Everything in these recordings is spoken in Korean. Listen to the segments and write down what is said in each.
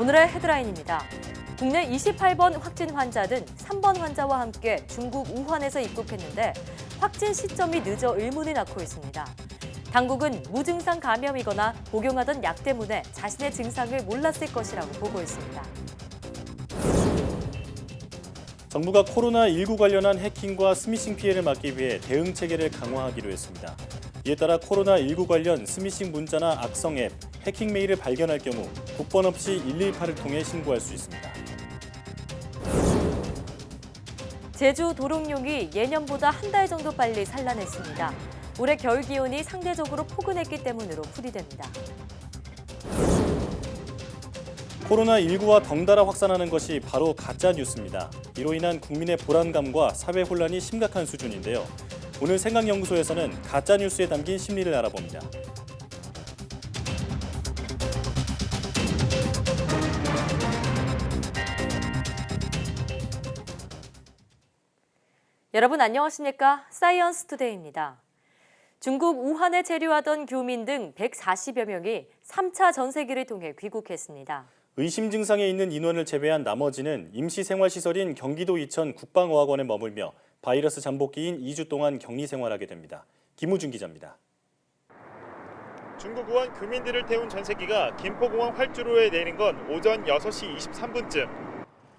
오늘의 헤드라인입니다. 국내 28번 확진 환자는 3번 환자와 함께 중국 우한에서 입국했는데 확진 시점이 늦어 의문이 낳고 있습니다. 당국은 무증상 감염이거나 복용하던 약 때문에 자신의 증상을 몰랐을 것이라고 보고 있습니다. 정부가 코로나19 관련한 해킹과 스미싱 피해를 막기 위해 대응 체계를 강화하기로 했습니다. 이에 따라 코로나19 관련 스미싱 문자나 악성 앱, 해킹 메일을 발견할 경우 국번 없이 118을 통해 신고할 수 있습니다. 제주 도롱뇽이 예년보다 한 달 정도 빨리 산란했습니다. 올해 겨울 기온이 상대적으로 포근했기 때문으로 풀이됩니다. 코로나19와 덩달아 확산하는 것이 바로 가짜 뉴스입니다. 이로 인한 국민의 불안감과 사회 혼란이 심각한 수준인데요. 오늘 생각연구소에서는 가짜 뉴스에 담긴 심리를 알아봅니다. 여러분 안녕하십니까? 사이언스 투데이입니다. 중국 우한에 체류하던 교민 등 140여 명이 3차 전세기를 통해 귀국했습니다. 의심 증상에 있는 인원을 제외한 나머지는 임시생활시설인 경기도 이천 국방어학원에 머물며 바이러스 잠복기인 2주 동안 격리 생활하게 됩니다. 김우준 기자입니다. 중국 우한 교민들을 태운 전세기가 김포공항 활주로에 내린 건 오전 6시 23분쯤.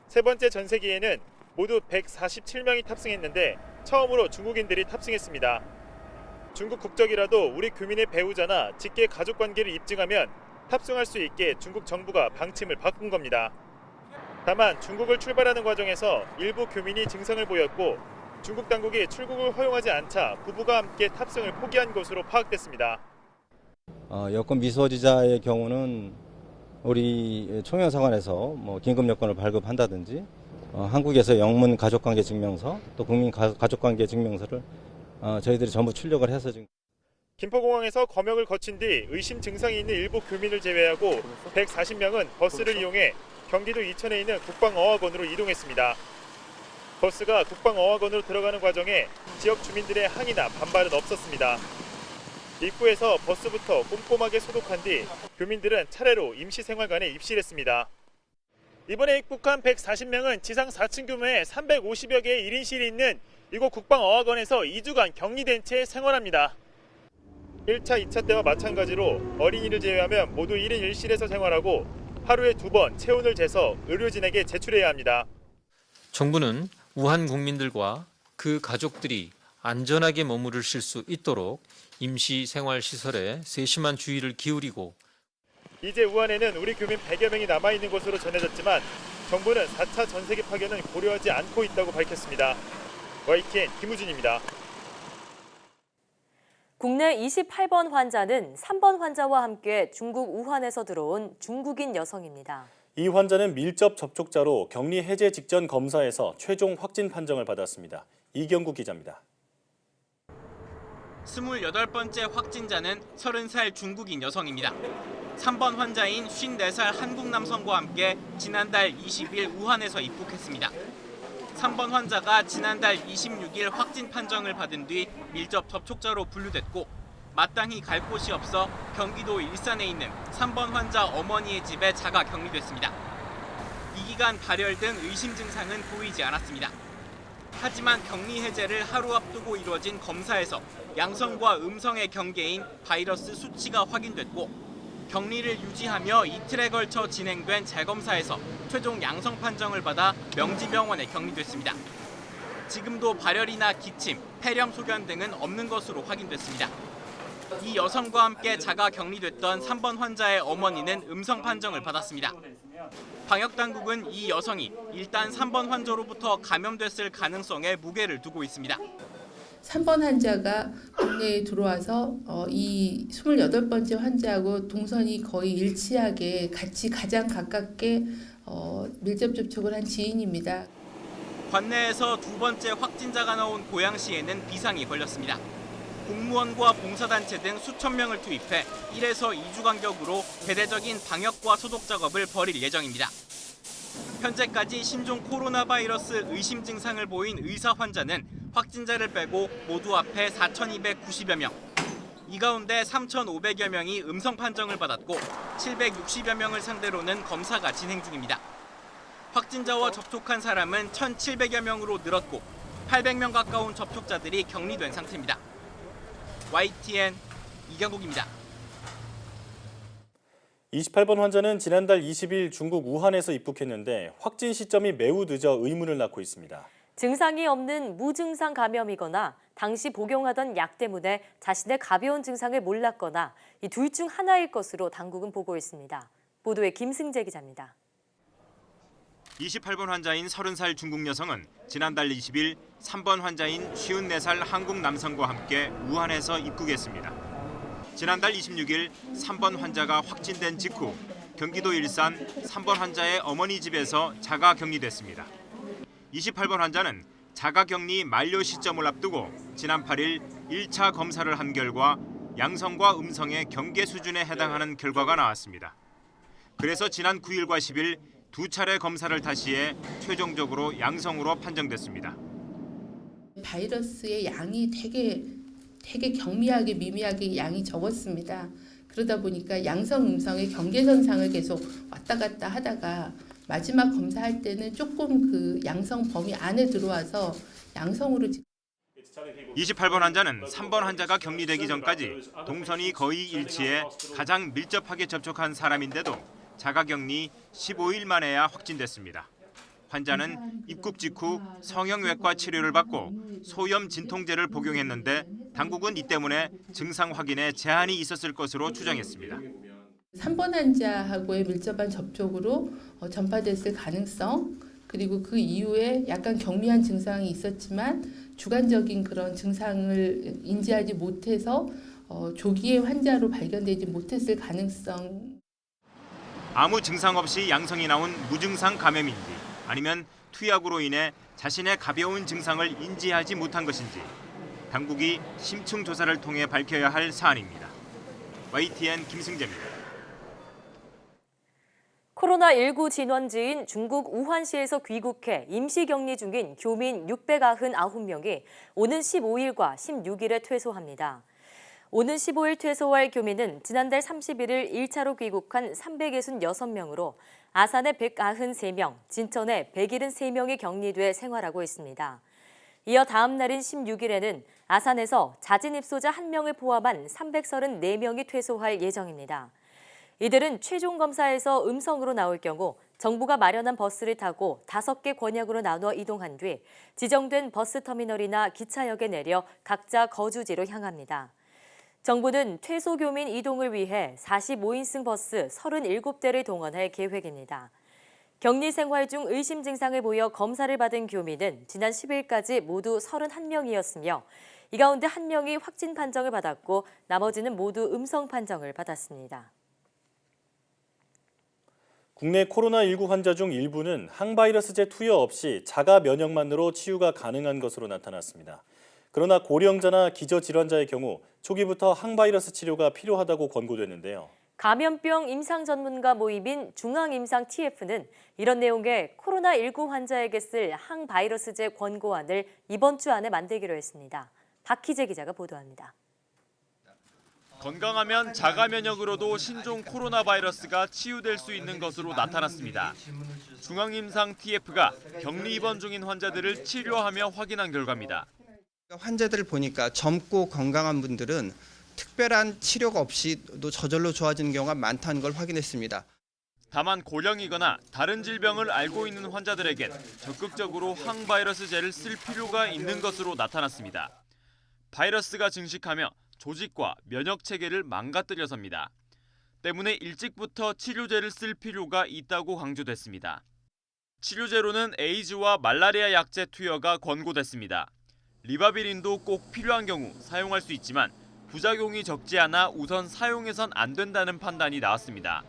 세 번째 전세기에는 모두 147명이 탑승했는데 처음으로 중국인들이 탑승했습니다. 중국 국적이라도 우리 교민의 배우자나 직계 가족관계를 입증하면 탑승할 수 있게 중국 정부가 방침을 바꾼 겁니다. 다만 중국을 출발하는 과정에서 일부 교민이 증상을 보였고 중국 당국이 출국을 허용하지 않자 부부가 함께 탑승을 포기한 것으로 파악됐습니다. 여권 미소지자의 경우는 우리 총영사관에서 긴급 여권을 발급한다든지 한국에서 영문 가족관계 증명서 또 국민 가족관계 증명서를 저희들이 전부 출력을 해서 지금 김포공항에서 검역을 거친 뒤 의심 증상이 있는 일부 교민을 제외하고 140명은 버스를 이용해 경기도 이천에 있는 국방어학원으로 이동했습니다. 버스가 국방어학원으로 들어가는 과정에 지역 주민들의 항의나 반발은 없었습니다. 입구에서 버스부터 꼼꼼하게 소독한 뒤 교민들은 차례로 임시생활관에 입실했습니다. 이번에 입국한 140명은 지상 4층 규모의 350여 개의 1인실이 있는 이곳 국방어학원에서 2주간 격리된 채 생활합니다. 1차, 2차 때와 마찬가지로 어린이를 제외하면 모두 1인 1실에서 생활하고 하루에 2번 체온을 재서 의료진에게 제출해야 합니다. 정부는 우한 국민들과 그 가족들이 안전하게 머무르실 수 있도록 임시생활시설에 세심한 주의를 기울이고 이제 우한에는 우리 교민 100여 명이 남아있는 것으로 전해졌지만 정부는 4차 전세기 파견은 고려하지 않고 있다고 밝혔습니다. YTN 김우준입니다. 국내 28번 환자는 3번 환자와 함께 중국 우한에서 들어온 중국인 여성입니다. 이 환자는 밀접 접촉자로 격리 해제 직전 검사에서 최종 확진 판정을 받았습니다. 이경구 기자입니다. 28번째 확진자는 30살 중국인 여성입니다. 3번 환자인 54살 한국 남성과 함께 지난달 20일 우한에서 입국했습니다. 3번 환자가 지난달 26일 확진 판정을 받은 뒤 밀접 접촉자로 분류됐고 마땅히 갈 곳이 없어 경기도 일산에 있는 3번 환자 어머니의 집에 자가 격리됐습니다. 이 기간 발열 등 의심 증상은 보이지 않았습니다. 하지만 격리 해제를 하루 앞두고 이루어진 검사에서 양성과 음성의 경계인 바이러스 수치가 확인됐고 격리를 유지하며 이틀에 걸쳐 진행된 재검사에서 최종 양성 판정을 받아 명지병원에 격리됐습니다. 지금도 발열이나 기침, 폐렴 소견 등은 없는 것으로 확인됐습니다. 이 여성과 함께 자가 격리됐던 3번 환자의 어머니는 음성 판정을 받았습니다. 방역당국은 이 여성이 일단 3번 환자로부터 감염됐을 가능성에 무게를 두고 있습니다. 3번 환자가 국내에 들어와서 이 28번째 환자하고 동선이 거의 일치하게 같이 가장 가깝게 밀접 접촉을 한 지인입니다. 관내에서 두 번째 확진자가 나온 고양시에는 비상이 걸렸습니다. 공무원과 봉사단체 등 수천 명을 투입해 1에서 2주 간격으로 대대적인 방역과 소독 작업을 벌일 예정입니다. 현재까지 신종 코로나 바이러스 의심 증상을 보인 의사 환자는 확진자를 빼고 모두 합해 4,290여 명. 이 가운데 3,500여 명이 음성 판정을 받았고 760여 명을 상대로는 검사가 진행 중입니다. 확진자와 접촉한 사람은 1,700여 명으로 늘었고 800명 가까운 접촉자들이 격리된 상태입니다. YTN 이경국입니다. 28번 환자는 지난달 20일 중국 우한에서 입국했는데 확진 시점이 매우 늦어 의문을 낳고 있습니다. 증상이 없는 무증상 감염이거나 당시 복용하던 약 때문에 자신의 가벼운 증상을 몰랐거나 이 둘 중 하나일 것으로 당국은 보고 있습니다. 보도에 김승재 기자입니다. 28번 환자인 30살 중국 여성은 지난달 20일 3번 환자인 54살 한국 남성과 함께 우한에서 입국했습니다. 지난달 26일 3번 환자가 확진된 직후 경기도 일산 3번 환자의 어머니 집에서 자가 격리됐습니다. 28번 환자는 자가 격리 만료 시점을 앞두고 지난 8일 1차 검사를 한 결과 양성과 음성의 경계 수준에 해당하는 결과가 나왔습니다. 그래서 지난 9일과 10일 두 차례 검사를 다시 해 최종적으로 양성으로 판정됐습니다. 바이러스의 양이 되게 경미하게 미미하게 양이 적었습니다. 그러다 보니까 양성 음성의 경계선상을 계속 왔다 갔다 하다가 마지막 검사할 때는 조금 그 양성 범위 안에 들어와서 양성으로 28번 환자는 3번 환자가 격리되기 전까지 동선이 거의 일치해 가장 밀접하게 접촉한 사람인데도 자가격리 15일 만에야 확진됐습니다. 환자는 입국 직후 성형외과 치료를 받고 소염 진통제를 복용했는데 당국은 이 때문에 증상 확인에 제한이 있었을 것으로 추정했습니다. 3번 환자하고의 밀접한 접촉으로 전파됐을 가능성, 그리고 그 이후에 약간 경미한 증상이 있었지만 주관적인 그런 증상을 인지하지 못해서 조기에 환자로 발견되지 못했을 가능성. 아무 증상 없이 양성이 나온 무증상 감염인지 아니면 투약으로 인해 자신의 가벼운 증상을 인지하지 못한 것인지 당국이 심층 조사를 통해 밝혀야 할 사안입니다. YTN 김승재입니다. 코로나19 진원지인 중국 우한시에서 귀국해 임시격리 중인 교민 699명이 오는 15일과 16일에 퇴소합니다. 오는 15일 퇴소할 교민은 지난달 31일 1차로 귀국한 366명으로 아산에 193명, 진천에 173명이 격리돼 생활하고 있습니다. 이어 다음 날인 16일에는 아산에서 자진 입소자 1명을 포함한 334명이 퇴소할 예정입니다. 이들은 최종 검사에서 음성으로 나올 경우 정부가 마련한 버스를 타고 5개 권역으로 나눠 이동한 뒤 지정된 버스터미널이나 기차역에 내려 각자 거주지로 향합니다. 정부는 퇴소 교민 이동을 위해 45인승 버스 37대를 동원할 계획입니다. 격리 생활 중 의심 증상을 보여 검사를 받은 교민은 지난 10일까지 모두 31명이었으며 이 가운데 1명이 확진 판정을 받았고 나머지는 모두 음성 판정을 받았습니다. 국내 코로나19 환자 중 일부는 항바이러스제 투여 없이 자가 면역만으로 치유가 가능한 것으로 나타났습니다. 그러나 고령자나 기저질환자의 경우 초기부터 항바이러스 치료가 필요하다고 권고됐는데요. 감염병 임상 전문가 모임인 중앙임상-TF는 이런 내용의 코로나19 환자에게 쓸 항바이러스제 권고안을 이번 주 안에 만들기로 했습니다. 박희재 기자가 보도합니다. 건강하면 자가 면역으로도 신종 코로나 바이러스가 치유될 수 있는 것으로 나타났습니다. 중앙임상-TF가 격리 입원 중인 환자들을 치료하며 확인한 결과입니다. 환자들을 보니까 젊고 건강한 분들은 특별한 치료가 없이도 저절로 좋아지는 경우가 많다는 걸 확인했습니다. 다만 고령이거나 다른 질병을 앓고 있는 환자들에겐 적극적으로 항바이러스제를 쓸 필요가 있는 것으로 나타났습니다. 바이러스가 증식하며 조직과 면역 체계를 망가뜨려서입니다. 때문에 일찍부터 치료제를 쓸 필요가 있다고 강조됐습니다. 치료제로는 에이즈와 말라리아 약제 투여가 권고됐습니다. 리바비린도 꼭 필요한 경우 사용할 수 있지만 부작용이 적지 않아 우선 사용해선 안 된다는 판단이 나왔습니다.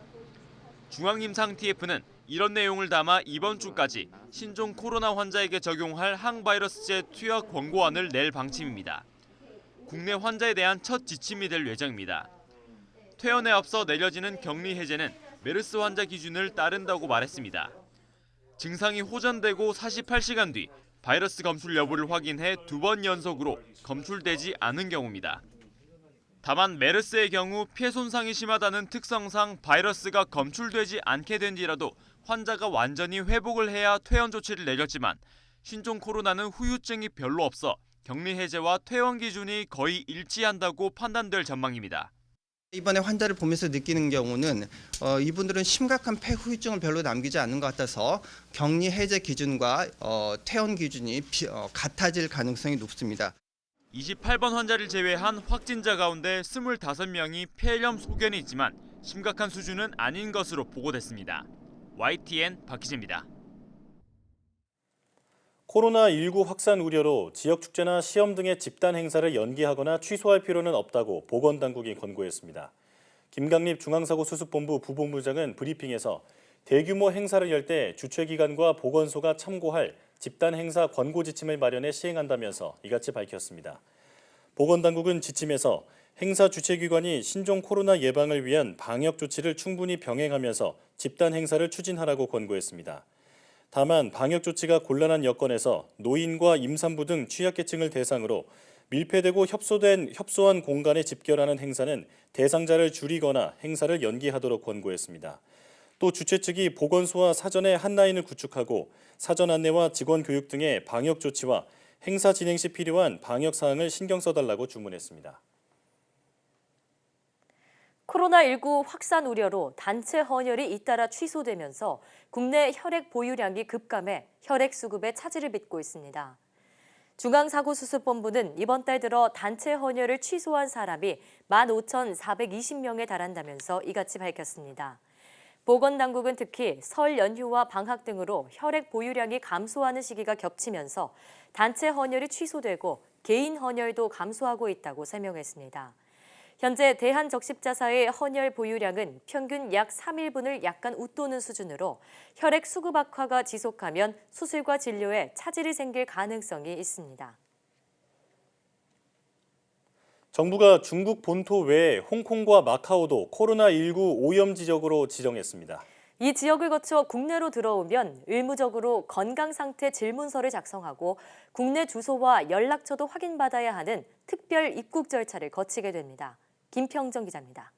중앙임상-TF는 이런 내용을 담아 이번 주까지 신종 코로나 환자에게 적용할 항바이러스제 투여 권고안을 낼 방침입니다. 국내 환자에 대한 첫 지침이 될 예정입니다. 퇴원에 앞서 내려지는 격리 해제는 메르스 환자 기준을 따른다고 말했습니다. 증상이 호전되고 48시간 뒤 바이러스 검출 여부를 확인해 2번 연속으로 검출되지 않은 경우입니다. 다만 메르스의 경우 폐 손상이 심하다는 특성상 바이러스가 검출되지 않게 된 뒤라도 환자가 완전히 회복을 해야 퇴원 조치를 내렸지만 신종 코로나는 후유증이 별로 없어 격리 해제와 퇴원 기준이 거의 일치한다고 판단될 전망입니다. 이번에 환자를 보면서 느끼는 경우는 이분들은 심각한 폐후유증을 별로 남기지 않는 것 같아서 격리 해제 기준과 퇴원 기준이 같아질 가능성이 높습니다. 28번 환자를 제외한 확진자 가운데 25명이 폐렴 소견이 있지만 심각한 수준은 아닌 것으로 보고됐습니다. YTN 박희재입니다. 코로나19 확산 우려로 지역 축제나 시험 등의 집단 행사를 연기하거나 취소할 필요는 없다고 보건당국이 권고했습니다. 김강립 중앙사고수습본부 부본부장은 브리핑에서 대규모 행사를 열 때 주최기관과 보건소가 참고할 집단 행사 권고 지침을 마련해 시행한다면서 이같이 밝혔습니다. 보건당국은 지침에서 행사 주최기관이 신종 코로나 예방을 위한 방역 조치를 충분히 병행하면서 집단 행사를 추진하라고 권고했습니다. 다만 방역 조치가 곤란한 여건에서 노인과 임산부 등 취약계층을 대상으로 밀폐되고 협소한 공간에 집결하는 행사는 대상자를 줄이거나 행사를 연기하도록 권고했습니다. 또 주최 측이 보건소와 사전에 핫라인을 구축하고 사전 안내와 직원 교육 등의 방역 조치와 행사 진행 시 필요한 방역 사항을 신경 써달라고 주문했습니다. 코로나19 확산 우려로 단체 헌혈이 잇따라 취소되면서 국내 혈액 보유량이 급감해 혈액 수급에 차질을 빚고 있습니다. 중앙사고수습본부는 이번 달 들어 단체 헌혈을 취소한 사람이 15,420명에 달한다면서 이같이 밝혔습니다. 보건당국은 특히 설 연휴와 방학 등으로 혈액 보유량이 감소하는 시기가 겹치면서 단체 헌혈이 취소되고 개인 헌혈도 감소하고 있다고 설명했습니다. 현재 대한적십자사의 헌혈 보유량은 평균 약 3일분을 약간 웃도는 수준으로 혈액 수급 악화가 지속하면 수술과 진료에 차질이 생길 가능성이 있습니다. 정부가 중국 본토 외에 홍콩과 마카오도 코로나19 오염 지역으로 지정했습니다. 이 지역을 거쳐 국내로 들어오면 의무적으로 건강상태 질문서를 작성하고 국내 주소와 연락처도 확인받아야 하는 특별 입국 절차를 거치게 됩니다. 김평정 기자입니다.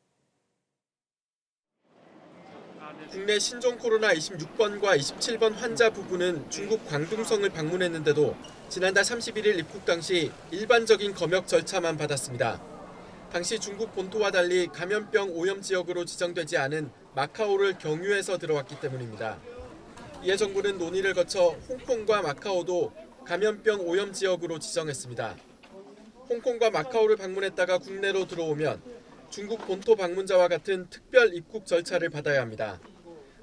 국내 신종 코로나 26번과 27번 환자 부부는 중국 광둥성을 방문했는데도 지난달 31일 입국 당시 일반적인 검역 절차만 받았습니다. 당시 중국 본토와 달리 감염병 오염 지역으로 지정되지 않은 마카오를 경유해서 들어왔기 때문입니다. 이에 정부는 논의를 거쳐 홍콩과 마카오도 감염병 오염 지역으로 지정했습니다. 홍콩과 마카오를 방문했다가 국내로 들어오면 중국 본토 방문자와 같은 특별 입국 절차를 받아야 합니다.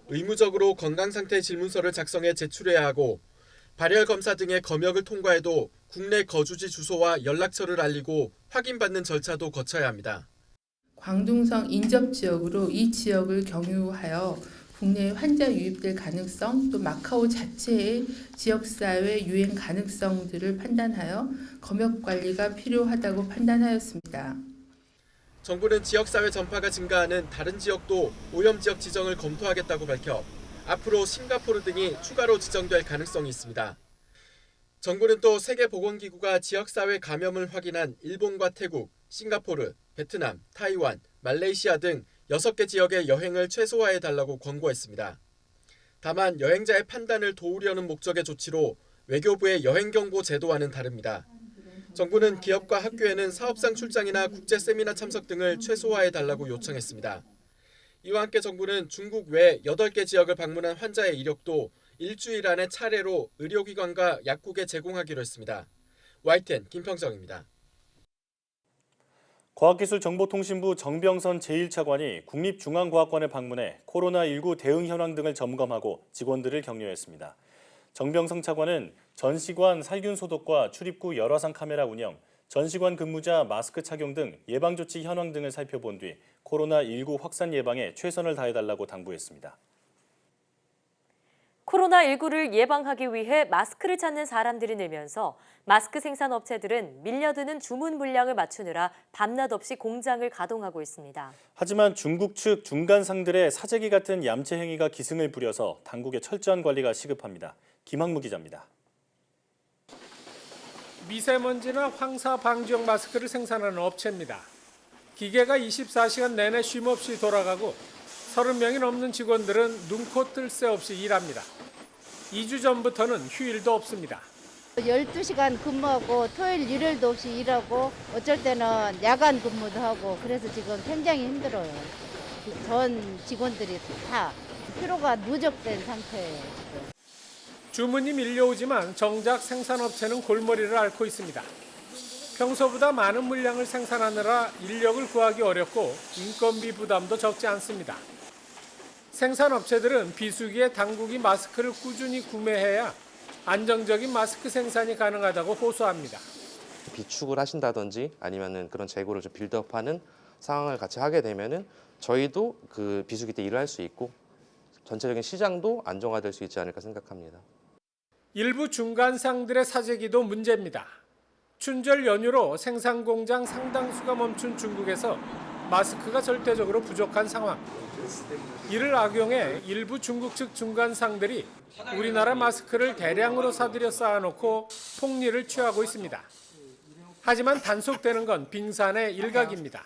의무적으로 건강상태 질문서를 작성해 제출해야 하고 발열 검사 등의 검역을 통과해도 국내 거주지 주소와 연락처를 알리고 확인받는 절차도 거쳐야 합니다. 광둥성 인접 지역으로 이 지역을 경유하여 국내에 환자 유입될 가능성, 또 마카오 자체의 지역사회 유행 가능성들을 판단하여 검역 관리가 필요하다고 판단하였습니다. 정부는 지역사회 전파가 증가하는 다른 지역도 오염지역 지정을 검토하겠다고 밝혀 앞으로 싱가포르 등이 추가로 지정될 가능성이 있습니다. 정부는 또 세계보건기구가 지역사회 감염을 확인한 일본과 태국, 싱가포르, 베트남, 타이완, 말레이시아 등 6개 지역의 여행을 최소화해달라고 권고했습니다. 다만 여행자의 판단을 도우려는 목적의 조치로 외교부의 여행경보 제도와는 다릅니다. 정부는 기업과 학교에는 사업상 출장이나 국제 세미나 참석 등을 최소화해달라고 요청했습니다. 이와 함께 정부는 중국 외 8개 지역을 방문한 환자의 이력도 일주일 안에 차례로 의료기관과 약국에 제공하기로 했습니다. YTN 김평정입니다. 과학기술정보통신부 정병선 제1차관이 국립중앙과학관을 방문해 코로나19 대응 현황 등을 점검하고 직원들을 격려했습니다. 정병선 차관은 전시관 살균 소독과 출입구 열화상 카메라 운영, 전시관 근무자 마스크 착용 등 예방조치 현황 등을 살펴본 뒤 코로나19 확산 예방에 최선을 다해달라고 당부했습니다. 코로나19를 예방하기 위해 마스크를 찾는 사람들이 늘면서 마스크 생산업체들은 밀려드는 주문 물량을 맞추느라 밤낮 없이 공장을 가동하고 있습니다. 하지만 중국 측 중간상들의 사재기 같은 얌체 행위가 기승을 부려서 당국의 철저한 관리가 시급합니다. 김학무 기자입니다. 미세먼지나 황사 방지용 마스크를 생산하는 업체입니다. 기계가 24시간 내내 쉼없이 돌아가고 30명이 넘는 직원들은 눈코 뜰 새 없이 일합니다. 2주 전부터는 휴일도 없습니다. 12시간 근무하고 토요일 일요일도 없이 일하고 어쩔 때는 야간 근무도 하고 그래서 지금 굉장히 힘들어요. 전 직원들이 다 피로가 누적된 상태예요. 지금. 주문이 밀려오지만 정작 생산업체는 골머리를 앓고 있습니다. 평소보다 많은 물량을 생산하느라 인력을 구하기 어렵고 인건비 부담도 적지 않습니다. 생산업체들은 비수기에 당국이 마스크를 꾸준히 구매해야 안정적인 마스크 생산이 가능하다고 호소합니다. 비축을 하신다든지 아니면은 그런 재고를 좀 빌드업하는 상황을 같이 하게 되면은 저희도 그 비수기 때 일을 할 수 있고 전체적인 시장도 안정화될 수 있지 않을까 생각합니다. 일부 중간상들의 사재기도 문제입니다. 춘절 연휴로 생산 공장 상당수가 멈춘 중국에서 마스크가 절대적으로 부족한 상황. 이를 악용해 일부 중국 측 중간상들이 우리나라 마스크를 대량으로 사들여 쌓아놓고 폭리를 취하고 있습니다. 하지만 단속되는 건 빙산의 일각입니다.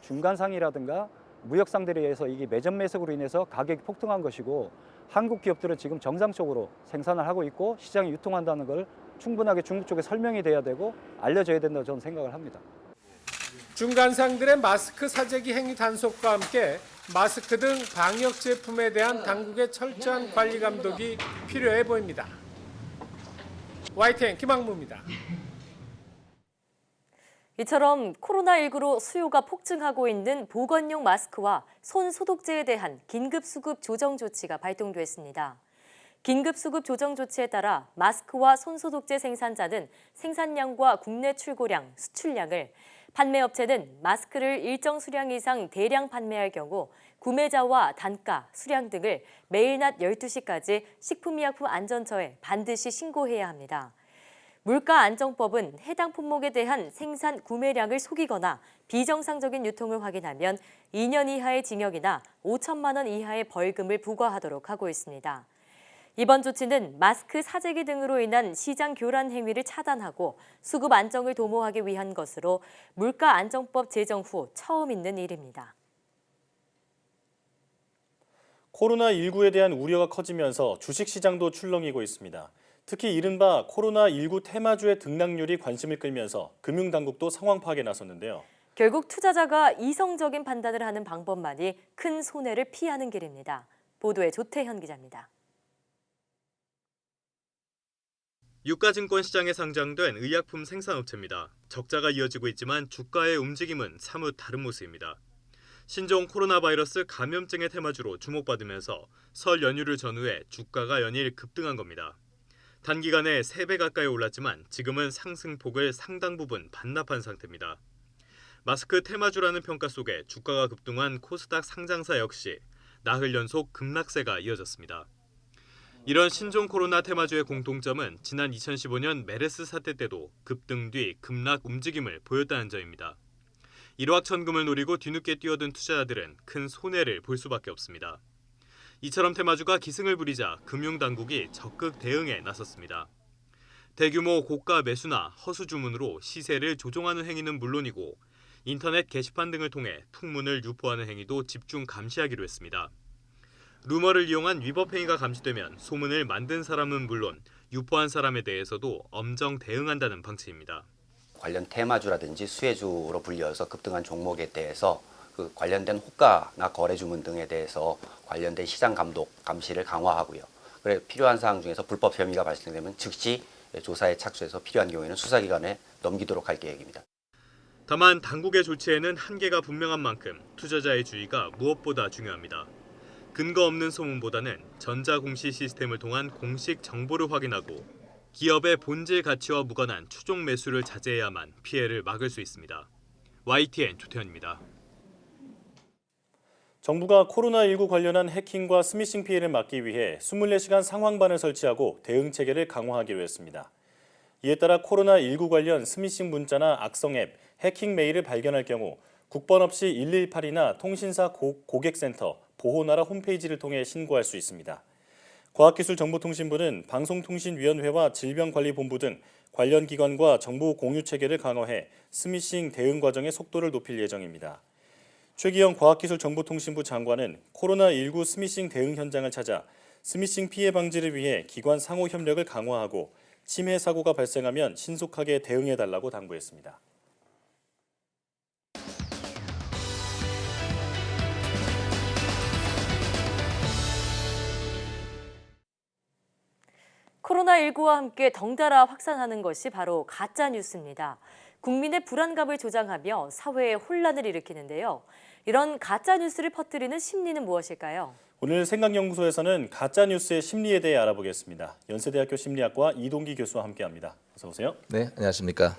중간상이라든가 무역상들에 의해서 이게 매점 매석으로 인해서 가격이 폭등한 것이고 한국 기업들은 지금 정상적으로 생산을 하고 있고 시장에 유통한다는 걸 충분하게 중국 쪽에 설명이 돼야 되고 알려져야 된다고 저는 생각을 합니다. 중간상들의 마스크 사재기 행위 단속과 함께 마스크 등 방역 제품에 대한 당국의 철저한 관리 감독이 필요해 보입니다. YTN 김학무입니다. 이처럼 코로나19로 수요가 폭증하고 있는 보건용 마스크와 손 소독제에 대한 긴급 수급 조정 조치가 발동됐습니다. 긴급 수급 조정 조치에 따라 마스크와 손 소독제 생산자는 생산량과 국내 출고량, 수출량을, 판매업체는 마스크를 일정 수량 이상 대량 판매할 경우 구매자와 단가, 수량 등을 매일 낮 12시까지 식품의약품안전처에 반드시 신고해야 합니다. 물가안정법은 해당 품목에 대한 생산 구매량을 속이거나 비정상적인 유통을 확인하면 2년 이하의 징역이나 5천만 원 이하의 벌금을 부과하도록 하고 있습니다. 이번 조치는 마스크 사재기 등으로 인한 시장 교란 행위를 차단하고 수급 안정을 도모하기 위한 것으로 물가안정법 제정 후 처음 있는 일입니다. 코로나19에 대한 우려가 커지면서 주식시장도 출렁이고 있습니다. 특히 이른바 코로나19 테마주의 등락률이 관심을 끌면서 금융당국도 상황 파악에 나섰는데요. 결국 투자자가 이성적인 판단을 하는 방법만이 큰 손해를 피하는 길입니다. 보도에 조태현 기자입니다. 유가증권 시장에 상장된 의약품 생산업체입니다. 적자가 이어지고 있지만 주가의 움직임은 사뭇 다른 모습입니다. 신종 코로나 바이러스 감염증의 테마주로 주목받으면서 설 연휴를 전후해 주가가 연일 급등한 겁니다. 단기간에 3배 가까이 올랐지만 지금은 상승폭을 상당 부분 반납한 상태입니다. 마스크 테마주라는 평가 속에 주가가 급등한 코스닥 상장사 역시 나흘 연속 급락세가 이어졌습니다. 이런 신종 코로나 테마주의 공통점은 지난 2015년 메르스 사태 때도 급등 뒤 급락 움직임을 보였다는 점입니다. 일확천금을 노리고 뒤늦게 뛰어든 투자자들은 큰 손해를 볼 수밖에 없습니다. 이처럼 테마주가 기승을 부리자 금융당국이 적극 대응에 나섰습니다. 대규모 고가 매수나 허수 주문으로 시세를 조종하는 행위는 물론이고 인터넷 게시판 등을 통해 풍문을 유포하는 행위도 집중 감시하기로 했습니다. 루머를 이용한 위법 행위가 감지되면 소문을 만든 사람은 물론 유포한 사람에 대해서도 엄정 대응한다는 방침입니다. 관련 테마주라든지 수혜주로 불려서 급등한 종목에 대해서 그 관련된 호가나 거래 주문 등에 대해서 관련된 시장 감독, 감시를 강화하고요. 그래 필요한 사항 중에서 불법 혐의가 발생되면 즉시 조사에 착수해서 필요한 경우에는 수사기관에 넘기도록 할 계획입니다. 다만 당국의 조치에는 한계가 분명한 만큼 투자자의 주의가 무엇보다 중요합니다. 근거 없는 소문보다는 전자공시 시스템을 통한 공식 정보를 확인하고 기업의 본질 가치와 무관한 추종 매수를 자제해야만 피해를 막을 수 있습니다. YTN 조태현입니다. 정부가 코로나19 관련한 해킹과 스미싱 피해를 막기 위해 24시간 상황반을 설치하고 대응 체계를 강화하기로 했습니다. 이에 따라 코로나19 관련 스미싱 문자나 악성 앱, 해킹 메일을 발견할 경우 국번 없이 118이나 통신사 고객센터, 보호나라 홈페이지를 통해 신고할 수 있습니다. 과학기술정보통신부는 방송통신위원회와 질병관리본부 등 관련 기관과 정보 공유 체계를 강화해 스미싱 대응 과정의 속도를 높일 예정입니다. 최기영 과학기술정보통신부 장관은 코로나19 스미싱 대응 현장을 찾아 스미싱 피해 방지를 위해 기관 상호 협력을 강화하고 침해 사고가 발생하면 신속하게 대응해달라고 당부했습니다. 코로나19와 함께 덩달아 확산하는 것이 바로 가짜 뉴스입니다. 국민의 불안감을 조장하며 사회에 혼란을 일으키는데요. 이런 가짜 뉴스를 퍼뜨리는 심리는 무엇일까요? 오늘 생각연구소에서는 가짜 뉴스의 심리에 대해 알아보겠습니다. 연세대학교 심리학과 이동기 교수와 함께합니다. 어서 오세요. 네, 안녕하십니까.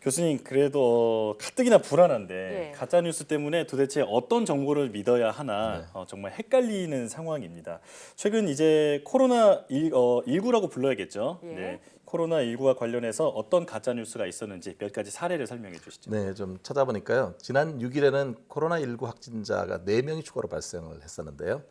교수님, 그래도 가뜩이나 불안한데 예. 가짜 뉴스 때문에 도대체 어떤 정보를 믿어야 하나 정말 헷갈리는 상황입니다. 최근 이제 코로나19라고 불러야겠죠. 예. 네, 코로나19와 관련해서 어떤 가짜 뉴스가 있었는지 몇 가지 사례를 설명해 주시죠. 네, 좀 찾아보니까요. 지난 6일에는 코로나19 확진자가 4명이 추가로 발생을 했었는데요.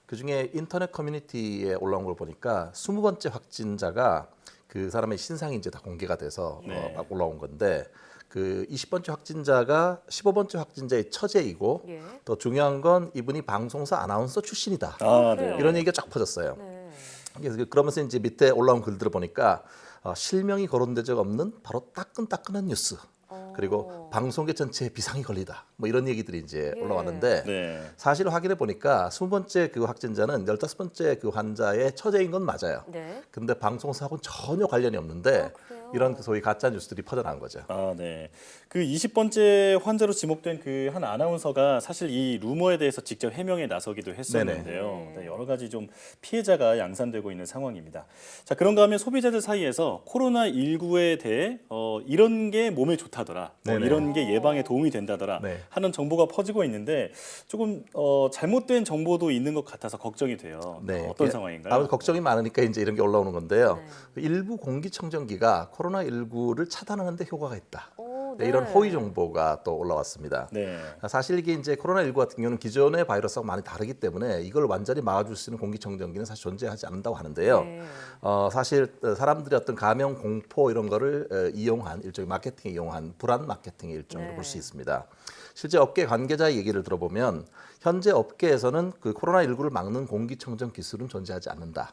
그중에 인터넷 커뮤니티에 올라온 걸 보니까 20번째 확진자가 그 사람의 신상이 이제 다 공개가 돼서 막 올라온 건데 그 20번째 확진자가 15번째 확진자의 처제이고 예. 더 중요한 건 이분이 방송사 아나운서 출신이다. 네. 이런 얘기가 쫙 퍼졌어요. 네. 그래서 그러면서 이제 밑에 올라온 글들을 보니까 실명이 거론된 적 없는 바로 따끈따끈한 뉴스. 그리고 방송계 전체에 비상이 걸리다. 뭐 이런 얘기들이 이제 올라왔는데 네. 사실 확인해 보니까 20번째 그 확진자는 15번째 그 환자의 처제인 건 맞아요. 네. 근데 방송사하고는 전혀 관련이 없는데 이런 소위 가짜 뉴스들이 퍼져나간 거죠. 네. 그 20번째 환자로 지목된 그 한 아나운서가 사실 이 루머에 대해서 직접 해명에 나서기도 했었는데요. 네, 여러 가지 좀 피해자가 양산되고 있는 상황입니다. 자, 그런가 하면 소비자들 사이에서 코로나19에 대해 이런 게 몸에 좋다더라, 이런 게 예방에 도움이 된다더라 하는 정보가 퍼지고 있는데 조금 잘못된 정보도 있는 것 같아서 걱정이 돼요. 어떤 상황인가요? 아무래도 걱정이 많으니까 이제 이런 게 올라오는 건데요. 일부 공기청정기가 코로나19를 차단하는 데 효과가 있다. 이런 허위 정보가 또 올라왔습니다. 사실 이게 이제 코로나19 같은 경우는 기존의 바이러스하고 많이 다르기 때문에 이걸 완전히 막아줄 수 있는 공기청정기는 사실 존재하지 않는다고 하는데요. 사실 사람들이 어떤 감염 공포 이런 거를 이용한 일종의 마케팅에 이용한 불안 마케팅의 일종으로 볼 수 있습니다. 실제 업계 관계자의 얘기를 들어보면 현재 업계에서는 그 코로나19를 막는 공기청정 기술은 존재하지 않는다.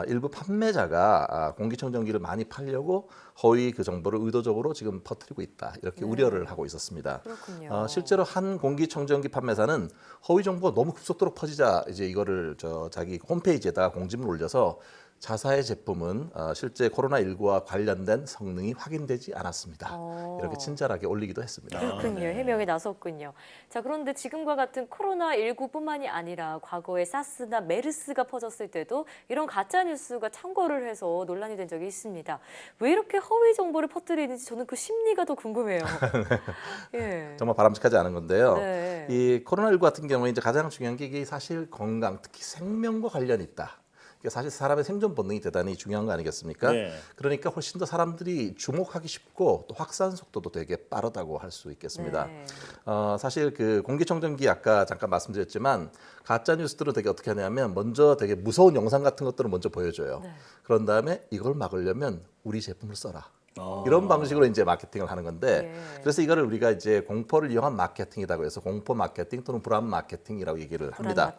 일부 판매자가 공기청정기를 많이 팔려고 허위 그 정보를 의도적으로 지금 퍼뜨리고 있다. 이렇게 우려를 하고 있었습니다. 실제로 한 공기청정기 판매사는 허위 정보가 너무 급속도로 퍼지자 이제 이거를 자기 홈페이지에다가 공지문을 올려서 자사의 제품은 실제 코로나19와 관련된 성능이 확인되지 않았습니다. 이렇게 친절하게 올리기도 했습니다. 그렇군요. 해명에 나섰군요. 자, 그런데 지금과 같은 코로나19뿐만이 아니라 과거에 사스나 메르스가 퍼졌을 때도 이런 가짜 뉴스가 창궐을 해서 논란이 된 적이 있습니다. 왜 이렇게 허위 정보를 퍼뜨리는지 저는 그 심리가 더 궁금해요. 예. 정말 바람직하지 않은 건데요. 네. 이 코로나19 같은 경우에 이제 가장 중요한 게 이게 사실 건강, 특히 생명과 관련이 있다. 사실 사람의 생존 본능이 대단히 중요한 거 아니겠습니까? 그러니까 훨씬 더 사람들이 주목하기 쉽고 또 확산 속도도 되게 빠르다고 할 수 있겠습니다. 사실 그 공기청정기 아까 잠깐 말씀드렸지만 가짜 뉴스들은 되게 어떻게 하냐면 먼저 되게 무서운 영상 같은 것들을 먼저 보여줘요. 그런 다음에 이걸 막으려면 우리 제품을 써라. 이런 방식으로 이제 마케팅을 하는 건데 그래서 이거를 우리가 이제 공포를 이용한 마케팅이라고 해서 공포 마케팅 또는 불안 마케팅이라고 얘기를 합니다.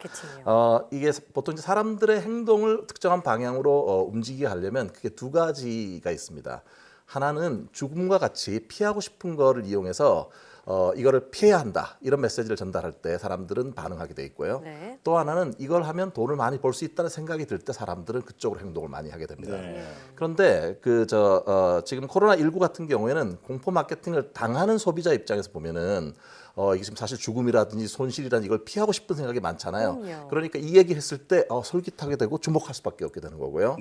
이게 보통 이제 사람들의 행동을 특정한 방향으로 움직이게 하려면 그게 두 가지가 있습니다. 하나는 죽음과 같이 피하고 싶은 거를 이용해서 이거를 피해야 한다 이런 메시지를 전달할 때 사람들은 반응하게 돼 있고요. 또 하나는 이걸 하면 돈을 많이 벌 수 있다는 생각이 들 때 사람들은 그쪽으로 행동을 많이 하게 됩니다. 그런데 지금 코로나19 같은 경우에는 공포 마케팅을 당하는 소비자 입장에서 보면은 이게 지금 사실 죽음이라든지 손실이라든지 이걸 피하고 싶은 생각이 많잖아요. 그러니까 이 얘기를 했을 때 솔깃하게 되고 주목할 수밖에 없게 되는 거고요.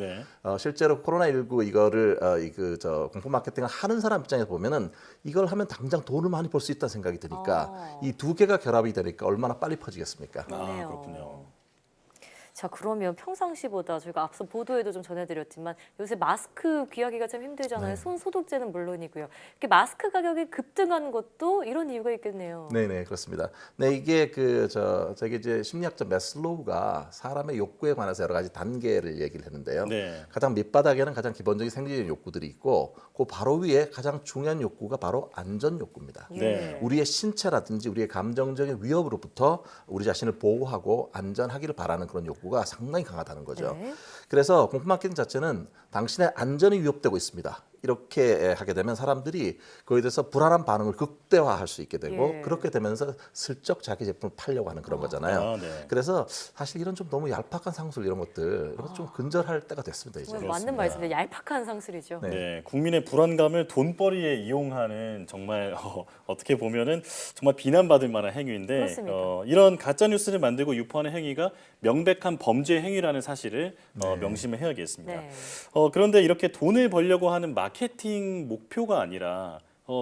실제로 코로나19 이거를 공포 마케팅을 하는 사람 입장에서 보면은 이걸 하면 당장 돈을 많이 벌 수 있다는 생각이 드니까 이 두 개가 결합이 되니까 얼마나 빨리 퍼지겠습니까? 그렇군요. 자, 그러면 평상시보다 저희가 앞서 보도에도 좀 전해드렸지만 요새 마스크 귀하기가 좀 힘들잖아요. 네. 손 소독제는 물론이고요. 이렇게 마스크 가격이 급등하는 것도 이런 이유가 있겠네요. 네네 그렇습니다. 네 이게 저기 이제 심리학자 매슬로우가 사람의 욕구에 관해서 여러 가지 단계를 얘기를 했는데요. 네. 가장 밑바닥에는 가장 기본적인 생리적인 욕구들이 있고 그 바로 위에 가장 중요한 욕구가 바로 안전 욕구입니다. 네. 우리의 신체라든지 우리의 감정적인 위협으로부터 우리 자신을 보호하고 안전하기를 바라는 그런 욕구가 상당히 강하다는 거죠. 네. 그래서 공포 마케팅 자체는 당신의 안전이 위협되고 있습니다. 이렇게 하게 되면 사람들이 그에 대해서 불안한 반응을 극대화할 수 있게 되고 예. 그렇게 되면서 슬쩍 자기 제품을 팔려고 하는 그런 거잖아요. 네. 그래서 사실 이런 좀 너무 얄팍한 상술 이런 것들 이런 좀 근절할 때가 됐습니다. 이제. 맞는 말씀이에요. 얄팍한 상술이죠. 네, 국민의 불안감을 돈벌이에 이용하는 정말 어떻게 보면은 정말 비난받을 만한 행위인데 그렇습니다. 이런 가짜 뉴스를 만들고 유포하는 행위가 명백한 범죄 행위라는 사실을 명심을 해야겠습니다. 네. 그런데 이렇게 돈을 벌려고 하는 마케팅 목표가 아니라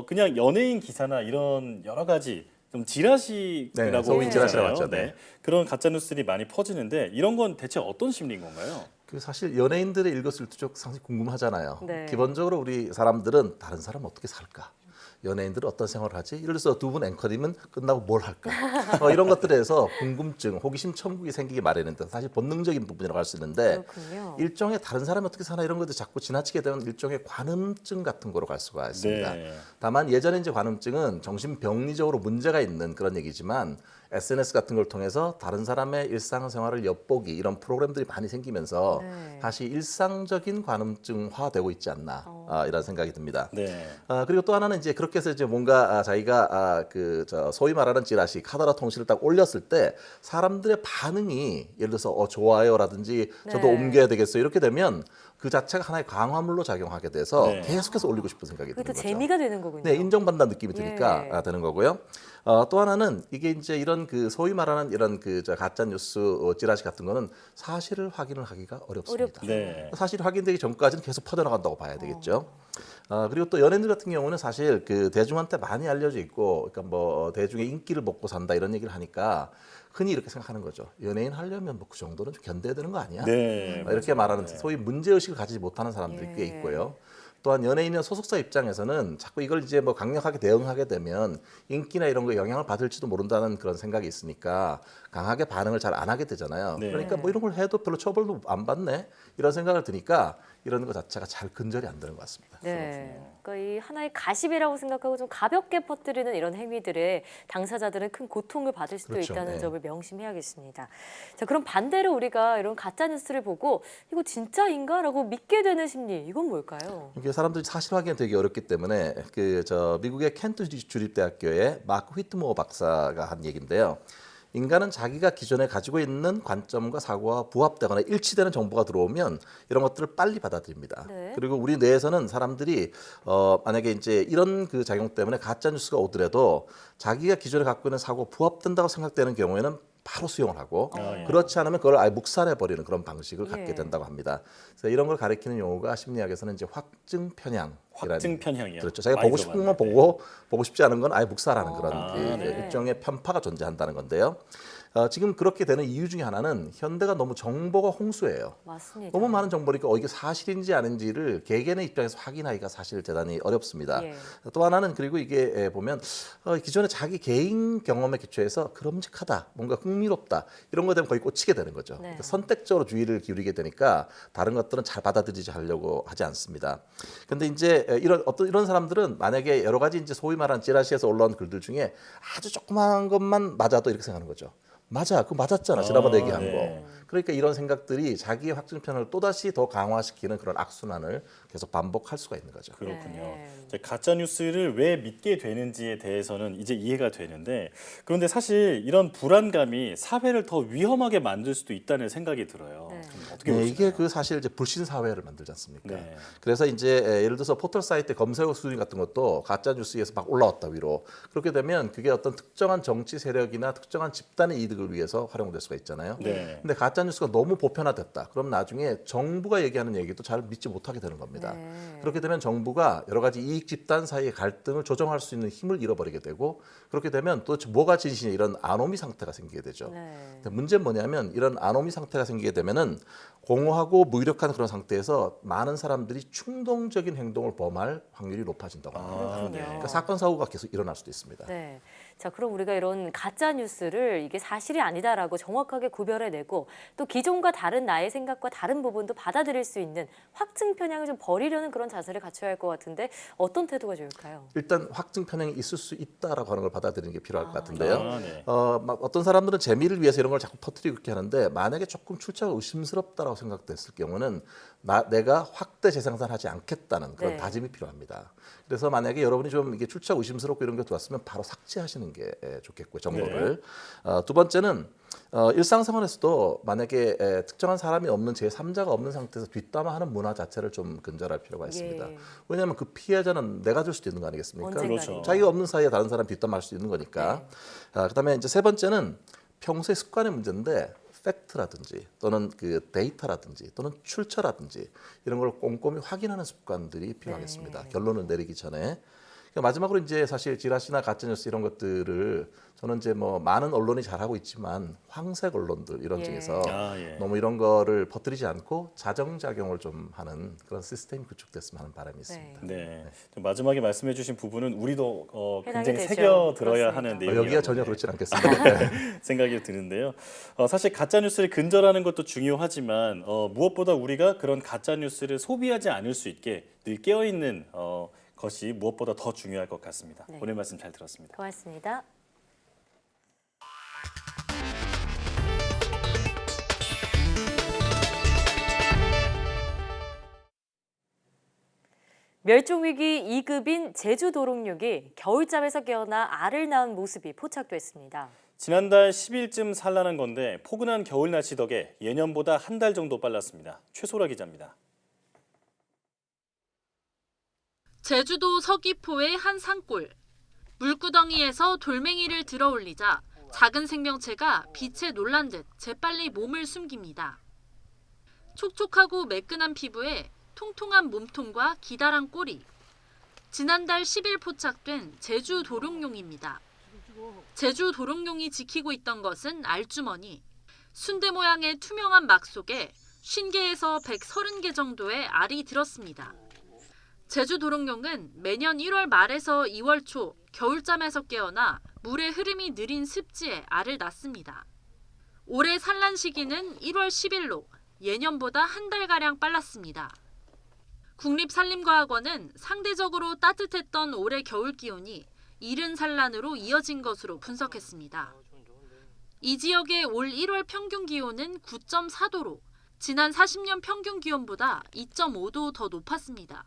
그냥 연예인 기사나 이런 여러 가지 좀 지라시라고 네, 소위 지라시라고 하죠. 네. 그런 가짜 뉴스들이 많이 퍼지는데 이런 건 대체 어떤 심리인 건가요? 그 사실 연예인들의 일거수일투족 상당히 궁금하잖아요. 네. 기본적으로 우리 사람들은 다른 사람 어떻게 살까? 연예인들은 어떤 생활을 하지? 예를 들어서 두 분 앵커님은 끝나고 뭘 할까? 이런 것들에서 궁금증, 호기심 천국이 생기기 마련인데 사실 본능적인 부분이라고 할 수 있는데 그렇군요. 일종의 다른 사람이 어떻게 사나 이런 것들 자꾸 지나치게 되면 일종의 관음증 같은 거로 갈 수가 있습니다. 네. 다만 예전에 이제 관음증은 정신병리적으로 문제가 있는 그런 얘기지만 SNS 같은 걸 통해서 다른 사람의 일상생활을 엿보기 이런 프로그램들이 많이 생기면서 네. 다시 일상적인 관음증화되고 있지 않나 이런 생각이 듭니다. 네. 그리고 또 하나는 이제 그렇게 해서 이제 뭔가 자기가 소위 말하는 지라시 카더라 통신을 딱 올렸을 때 사람들의 반응이 예를 들어서 좋아요라든지 저도 네. 옮겨야 되겠어요 이렇게 되면 그 자체가 하나의 강화물로 작용하게 돼서 네. 계속해서 올리고 싶은 생각이 그게 드는 또 거죠. 재미가 되는 거군요. 네, 인정받는다는 느낌이 드니까 예. 되는 거고요. 또 하나는 이게 이제 이런 그 소위 말하는 이런 가짜 뉴스 찌라시 같은 거는 사실을 확인을 하기가 어렵습니다. 네. 사실 확인되기 전까지는 계속 퍼져나간다고 봐야 되겠죠. 그리고 또 연예인들 같은 경우는 사실 그 대중한테 많이 알려져 있고, 그러니까 뭐 대중의 인기를 먹고 산다 이런 얘기를 하니까 흔히 이렇게 생각하는 거죠. 연예인 하려면 뭐 그 정도는 좀 견뎌야 되는 거 아니야? 네, 이렇게 말하는 소위 문제 의식을 가지지 못하는 사람들이 꽤 있고요. 또한 연예인이나 소속사 입장에서는 자꾸 이걸 이제 뭐 강력하게 대응하게 되면 인기나 이런 거에 영향을 받을지도 모른다는 그런 생각이 있으니까 강하게 반응을 잘 안 하게 되잖아요. 네. 그러니까 뭐 이런 걸 해도 별로 처벌도 안 받네 이런 생각을 드니까 이런 것 자체가 잘 근절이 안 되는 것 같습니다. 네. 그러니까 이 하나의 가십이라고 생각하고 좀 가볍게 퍼뜨리는 이런 행위들에 당사자들은 큰 고통을 받을 수도 그렇죠. 있다는 네. 점을 명심해야겠습니다. 자, 그럼 반대로 우리가 이런 가짜 뉴스를 보고 이거 진짜인가라고 믿게 되는 심리, 이건 뭘까요? 이게 사람들이 사실 확인이 되기 어렵기 때문에 미국의 켄트 주립대학교의 마크 휘트모어 박사가 한 얘기인데요. 인간은 자기가 기존에 가지고 있는 관점과 사고와 부합되거나 일치되는 정보가 들어오면 이런 것들을 빨리 받아들입니다. 네. 그리고 우리 뇌에서는 사람들이 만약에 이제 이런 그 작용 때문에 가짜 뉴스가 오더라도 자기가 기존에 갖고 있는 사고가 부합된다고 생각되는 경우에는 바로 수용을 하고 예. 그렇지 않으면 그걸 아예 묵살해 버리는 그런 방식을 예. 갖게 된다고 합니다. 그래서 이런 걸 가리키는 용어가 심리학에서는 이제 확증 편향. 확증 편향이요. 그렇죠. 자기가 많이 보고 싶은 들어봤는데. 것만 보고 싶지 않은 건 아예 묵살하는 그런 네. 일종의 편파가 존재한다는 건데요. 지금 그렇게 되는 이유 중에 하나는 현대가 너무 정보가 홍수예요. 맞습니다. 너무 많은 정보니까 이게 사실인지 아닌지를 개개인의 입장에서 확인하기가 사실 대단히 어렵습니다. 예. 또 하나는 그리고 이게 보면 기존에 자기 개인 경험에 기초해서 그럼직하다, 뭔가 흥미롭다 이런 거 되면 거의 꽂히게 되는 거죠. 네. 그러니까 선택적으로 주의를 기울이게 되니까 다른 것들은 잘 받아들이지 하려고 하지 않습니다. 그런데 이제 이런 사람들은 만약에 여러 가지 이제 소위 말하는 찌라시에서 올라온 글들 중에 아주 조그마한 것만 맞아도 이렇게 생각하는 거죠. 맞아, 그거 맞았잖아. 지난번에 얘기한 네. 거. 그러니까 이런 생각들이 자기의 확증 편을 또다시 더 강화시키는 그런 악순환을 계속 반복할 수가 있는 거죠. 그렇군요. 네. 이제 가짜 뉴스를 왜 믿게 되는지에 대해서는 이제 이해가 되는데 그런데 사실 이런 불안감이 사회를 더 위험하게 만들 수도 있다는 생각이 들어요. 네. 좀 어떻게 어떻게 네, 보시나요? 이게 그 사실 이제 불신 사회를 만들지 않습니까? 네. 그래서 이제 예를 들어서 포털 사이트 검색 순위 같은 것도 가짜 뉴스에서 막 올라왔다 위로. 그렇게 되면 그게 어떤 특정한 정치 세력이나 특정한 집단의 이득을 위해서 활용될 수가 있잖아요. 네. 근데 가짜 뉴스가 너무 보편화됐다. 그럼 나중에 정부가 얘기하는 얘기도 잘 믿지 못하게 되는 겁니다. 그렇게 되면 정부가 여러 가지 이익 집단 사이의 갈등을 조정할 수 있는 힘을 잃어버리게 되고, 그렇게 되면 도대체 뭐가 진실이냐 이런 아노미 상태가 생기게 되죠. 근데 문제는 뭐냐면 이런 아노미 상태가 생기게 되면은 공허하고 무기력한 그런 상태에서 많은 사람들이 충동적인 행동을 범할 확률이 높아진다고 합니다. 그러니까 사건 사고가 계속 일어날 수도 있습니다. 네. 자, 그럼 우리가 이런 가짜 뉴스를 이게 사실이 아니다라고 정확하게 구별해내고 또 기존과 다른 나의 생각과 다른 부분도 받아들일 수 있는 확증 편향을 좀 버리려는 그런 자세를 갖춰야 할 것 같은데 어떤 태도가 좋을까요? 일단 확증 편향이 있을 수 있다라고 하는 걸 받아들이는 게 필요할 것 같은데요. 네. 막 어떤 사람들은 재미를 위해서 이런 걸 자꾸 퍼뜨리고 그렇게 하는데, 만약에 조금 출처가 의심스럽다라고 생각됐을 경우는 내가 확대 재생산하지 않겠다는 그런 다짐이 필요합니다. 그래서 만약에 여러분이 좀 이게 출처가 의심스럽고 이런 게 들어왔으면 바로 삭제하시는 게 좋겠고요, 정보를. 두 번째는 일상생활에서도 만약에 특정한 사람이 없는 제3자가 없는 상태에서 뒷담화하는 문화 자체를 좀 근절할 필요가 있습니다. 왜냐하면 그 피해자는 내가 될 수도 있는 거 아니겠습니까? 그렇죠. 자기가 없는 사이에 다른 사람 뒷담화할 수 있는 거니까. 그다음에 이제 세 번째는 평소의 습관의 문제인데, 팩트라든지 또는 그 데이터라든지 또는 출처라든지 이런 걸 꼼꼼히 확인하는 습관들이 필요하겠습니다. 결론을 내리기 전에. 마지막으로 이제 사실 지라시나 가짜뉴스 이런 것들을 저는 이제 뭐 많은 언론이 잘하고 있지만 황색 언론들 이런 중에서 너무 이런 거를 퍼뜨리지 않고 자정작용을 좀 하는 그런 시스템이 구축됐으면 하는 바람이 있습니다. 네. 좀 마지막에 말씀해주신 부분은 우리도 굉장히 되죠. 새겨 들어야 그렇습니다. 하는 내용이라고 여기가 전혀 그렇진 않겠습니다. 생각이 드는데요. 사실 가짜 뉴스를 근절하는 것도 중요하지만 무엇보다 우리가 그런 가짜 뉴스를 소비하지 않을 수 있게 늘 깨어 있는 것이 무엇보다 더 중요할 것 같습니다. 네. 오늘 말씀 잘 들었습니다. 고맙습니다. 멸종위기 2급인 제주도롱뇽이 겨울잠에서 깨어나 알을 낳은 모습이 포착됐습니다. 지난달 10일쯤 산란한 건데 포근한 겨울 날씨 덕에 예년보다 한 달 정도 빨랐습니다. 최소라 기자입니다. 제주도 서귀포의 한 산골. 물구덩이에서 돌멩이를 들어 올리자 작은 생명체가 빛에 놀란 듯 재빨리 몸을 숨깁니다. 촉촉하고 매끈한 피부에 통통한 몸통과 기다란 꼬리. 지난달 10일 포착된 제주 도롱뇽입니다. 제주 도롱뇽이 지키고 있던 것은 알주머니. 순대 모양의 투명한 막 속에 50개에서 130개 정도의 알이 들었습니다. 제주 도롱뇽은 매년 1월 말에서 2월 초 겨울잠에서 깨어나 물의 흐름이 느린 습지에 알을 낳습니다. 올해 산란 시기는 1월 10일로 예년보다 한 달가량 빨랐습니다. 국립산림과학원은 상대적으로 따뜻했던 올해 겨울 기온이 이른 산란으로 이어진 것으로 분석했습니다. 이 지역의 올 1월 평균 기온은 9.4도로 지난 40년 평균 기온보다 2.5도 더 높았습니다.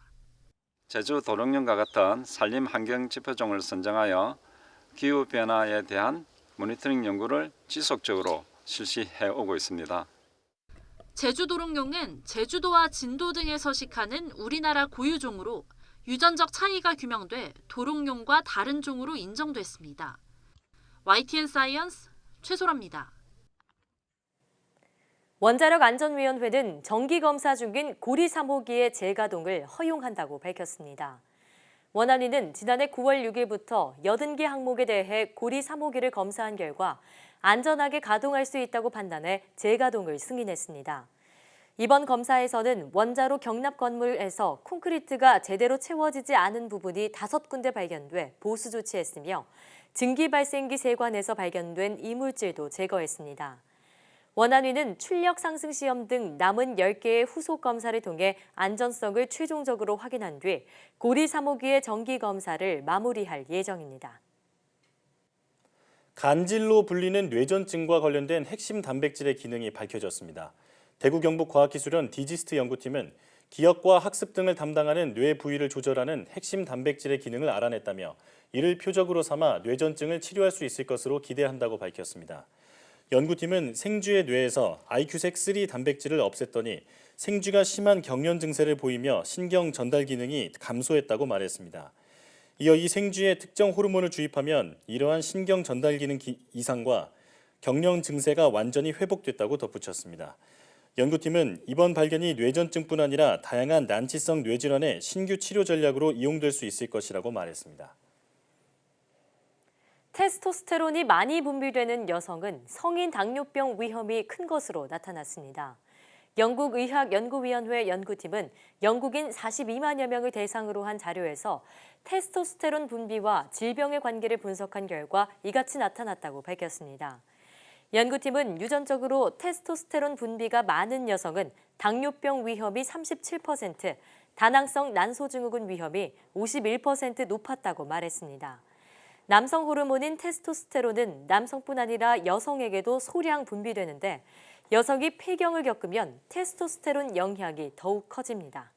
제주 도롱뇽과 같은 산림 환경 지표종을 선정하여 기후 변화에 대한 모니터링 연구를 지속적으로 실시해 오고 있습니다. 제주 도롱뇽은 제주도와 진도 등에 서식하는 우리나라 고유종으로 유전적 차이가 규명돼 도롱뇽과 다른 종으로 인정됐습니다. YTN 사이언스 최소라입니다. 원자력안전위원회는 정기검사 중인 고리 3호기의 재가동을 허용한다고 밝혔습니다. 원안위는 지난해 9월 6일부터 80개 항목에 대해 고리 3호기를 검사한 결과 안전하게 가동할 수 있다고 판단해 재가동을 승인했습니다. 이번 검사에서는 원자로 경납 건물에서 콘크리트가 제대로 채워지지 않은 부분이 5군데 발견돼 보수 조치했으며 증기 발생기 세관에서 발견된 이물질도 제거했습니다. 원안위는 출력 상승 시험 등 남은 10개의 후속 검사를 통해 안전성을 최종적으로 확인한 뒤 고리 3호기의 정기 검사를 마무리할 예정입니다. 간질로 불리는 뇌전증과 관련된 핵심 단백질의 기능이 밝혀졌습니다. 대구 경북과학기술원 디지스트 연구팀은 기억과 학습 등을 담당하는 뇌 부위를 조절하는 핵심 단백질의 기능을 알아냈다며 이를 표적으로 삼아 뇌전증을 치료할 수 있을 것으로 기대한다고 밝혔습니다. 연구팀은 생쥐의 뇌에서 IQ색3 단백질을 없앴더니 생쥐가 심한 경련 증세를 보이며 신경 전달 기능이 감소했다고 말했습니다. 이어 이 생쥐에 특정 호르몬을 주입하면 이러한 신경 전달 기능 이상과 경련 증세가 완전히 회복됐다고 덧붙였습니다. 연구팀은 이번 발견이 뇌전증뿐 아니라 다양한 난치성 뇌질환의 신규 치료 전략으로 이용될 수 있을 것이라고 말했습니다. 테스토스테론이 많이 분비되는 여성은 성인 당뇨병 위험이 큰 것으로 나타났습니다. 영국 의학연구위원회 연구팀은 영국인 42만여 명을 대상으로 한 자료에서 테스토스테론 분비와 질병의 관계를 분석한 결과 이같이 나타났다고 밝혔습니다. 연구팀은 유전적으로 테스토스테론 분비가 많은 여성은 당뇨병 위험이 37%, 다낭성 난소증후군 위험이 51% 높았다고 말했습니다. 남성 호르몬인 테스토스테론은 남성뿐 아니라 여성에게도 소량 분비되는데 여성이 폐경을 겪으면 테스토스테론 영향이 더욱 커집니다.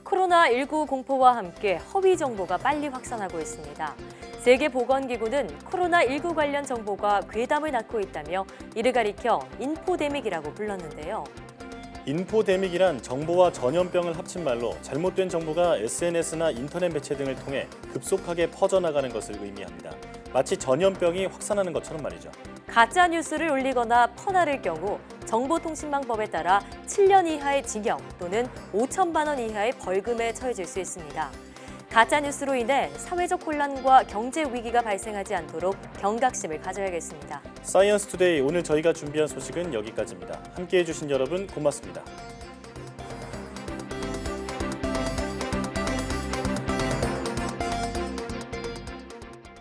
코로나19 공포와 함께 허위 정보가 빨리 확산하고 있습니다. 세계보건기구는 코로나19 관련 정보가 괴담을 낳고 있다며 이를 가리켜 인포데믹이라고 불렀는데요. 인포데믹이란 정보와 전염병을 합친 말로 잘못된 정보가 SNS나 인터넷 매체 등을 통해 급속하게 퍼져나가는 것을 의미합니다. 마치 전염병이 확산하는 것처럼 말이죠. 가짜 뉴스를 올리거나 퍼나를 경우 정보통신망법에 따라 7년 이하의 징역 또는 5천만 원 이하의 벌금에 처해질 수 있습니다. 가짜 뉴스로 인해 사회적 혼란과 경제 위기가 발생하지 않도록 경각심을 가져야겠습니다. 사이언스 투데이 오늘 저희가 준비한 소식은 여기까지입니다. 함께해 주신 여러분 고맙습니다.